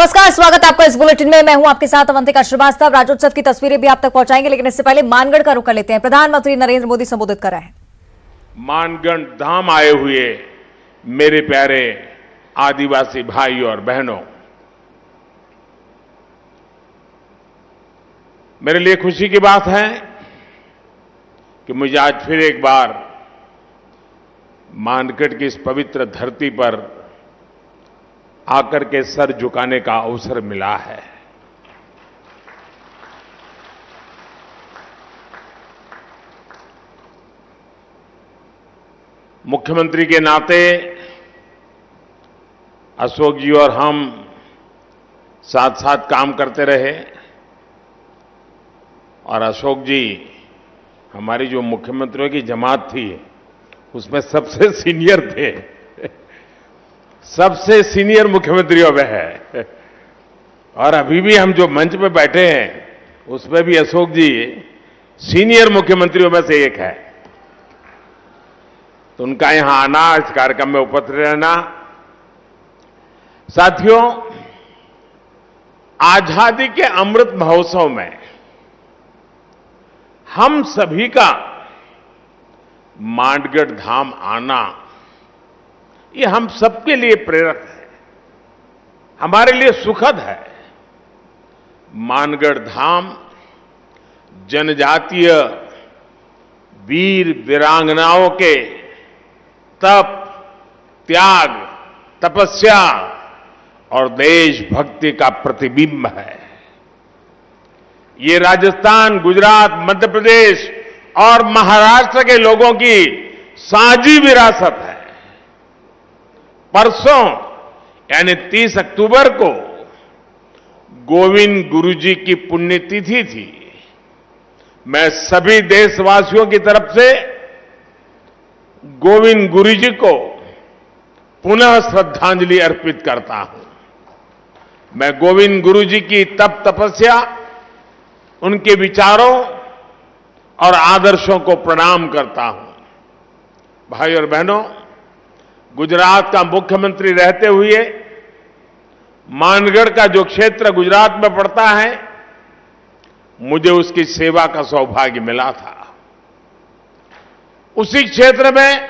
नमस्कार, स्वागत है आपका इस बुलेटिन में। मैं हूं आपके साथ अवंतिका श्रीवास्तव। राज्योत्सव की तस्वीरें भी आप तक पहुंचाएंगे, लेकिन इससे पहले मानगढ़ का रुख कर लेते हैं। प्रधानमंत्री नरेंद्र मोदी संबोधित कर रहे हैं। मानगढ़ धाम आए हुए मेरे प्यारे आदिवासी भाई और बहनों, मेरे लिए खुशी की बात है कि मुझे आज फिर एक बार मानगढ़ की इस पवित्र धरती पर आकर के सर झुकाने का अवसर मिला है। मुख्यमंत्री के नाते अशोक जी और हम साथ साथ काम करते रहे और अशोक जी हमारी जो मुख्यमंत्रियों की जमात थी उसमें सबसे सीनियर थे, सबसे सीनियर मुख्यमंत्रियों में है। और अभी भी हम जो मंच पे बैठे हैं उसमें भी अशोक जी सीनियर मुख्यमंत्रियों में से एक है। तो उनका यहां आना, इस कार्यक्रम में उपस्थित रहना, साथियों, आजादी के अमृत महोत्सव में हम सभी का मानगढ़ धाम आना, ये हम सबके लिए प्रेरक है, हमारे लिए सुखद है। मानगढ़ धाम जनजातीय वीर वीरांगनाओं के तप, त्याग, तपस्या और देशभक्ति का प्रतिबिंब है। ये राजस्थान, गुजरात, मध्य प्रदेश और महाराष्ट्र के लोगों की साझी विरासत है। परसों यानी 30 अक्टूबर को गोविंद गुरु जी की पुण्यतिथि थी। मैं सभी देशवासियों की तरफ से गोविंद गुरु जी को पुनः श्रद्धांजलि अर्पित करता हूं। मैं गोविंद गुरु जी की तप तपस्या, उनके विचारों और आदर्शों को प्रणाम करता हूं। भाई और बहनों, गुजरात का मुख्यमंत्री रहते हुए मानगढ़ का जो क्षेत्र गुजरात में पड़ता है, मुझे उसकी सेवा का सौभाग्य मिला था। उसी क्षेत्र में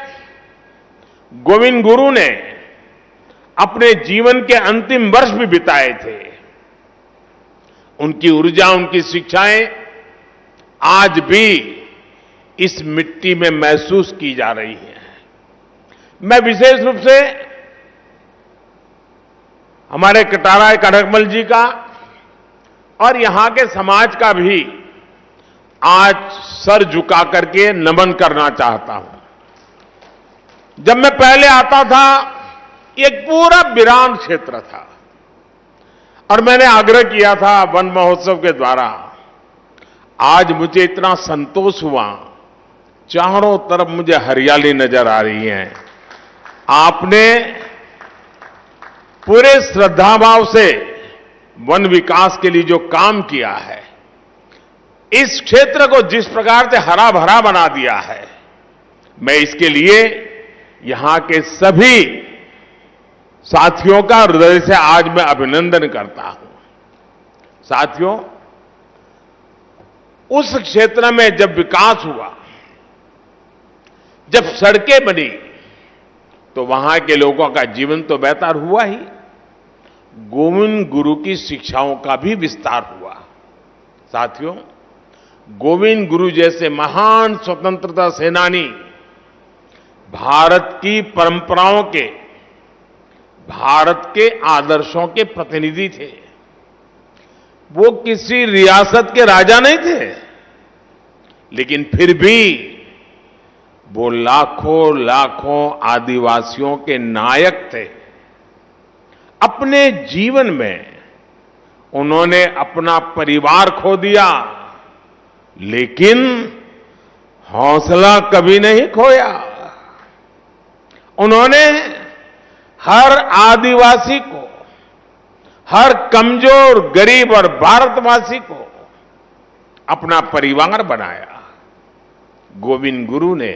गोविंद गुरु ने अपने जीवन के अंतिम वर्ष भी बिताए थे। उनकी ऊर्जा, उनकी शिक्षाएं आज भी इस मिट्टी में महसूस की जा रही हैं। मैं विशेष रूप से हमारे कटारा कड़कमल जी का और यहां के समाज का भी आज सर झुका करके नमन करना चाहता हूं। जब मैं पहले आता था, एक पूरा वीरान क्षेत्र था और मैंने आग्रह किया था वन महोत्सव के द्वारा। आज मुझे इतना संतोष हुआ, चारों तरफ मुझे हरियाली नजर आ रही है। आपने पूरे श्रद्धाभाव से वन विकास के लिए जो काम किया है, इस क्षेत्र को जिस प्रकार से हरा भरा बना दिया है, मैं इसके लिए यहां के सभी साथियों का हृदय से आज मैं अभिनंदन करता हूं। साथियों, उस क्षेत्र में जब विकास हुआ, जब सड़कें बनी, तो वहां के लोगों का जीवन तो बेहतर हुआ ही, गोविंद गुरु की शिक्षाओं का भी विस्तार हुआ। साथियों, गोविंद गुरु जैसे महान स्वतंत्रता सेनानी भारत की परंपराओं के, भारत के आदर्शों के प्रतिनिधि थे। वो किसी रियासत के राजा नहीं थे, लेकिन फिर भी वो लाखों लाखों आदिवासियों के नायक थे। अपने जीवन में उन्होंने अपना परिवार खो दिया, लेकिन हौसला कभी नहीं खोया। उन्होंने हर आदिवासी को, हर कमजोर, गरीब और भारतवासी को अपना परिवार बनाया। गोविंद गुरु ने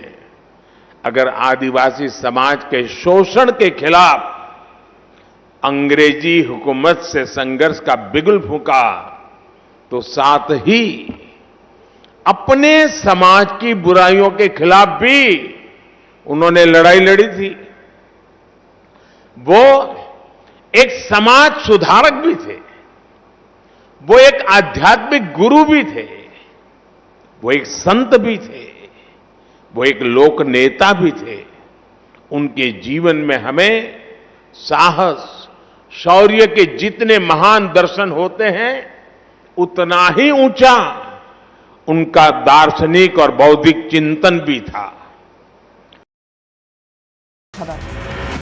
अगर आदिवासी समाज के शोषण के खिलाफ अंग्रेजी हुकूमत से संघर्ष का बिगुल फूंका तो साथ ही अपने समाज की बुराइयों के खिलाफ भी उन्होंने लड़ाई लड़ी थी। वो एक समाज सुधारक भी थे, वो एक आध्यात्मिक गुरु भी थे, वो एक संत भी थे, वो एक लोक नेता भी थे। उनके जीवन में हमें साहस, शौर्य के जितने महान दर्शन होते हैं, उतना ही ऊंचा उनका दार्शनिक और बौद्धिक चिंतन भी था। खबर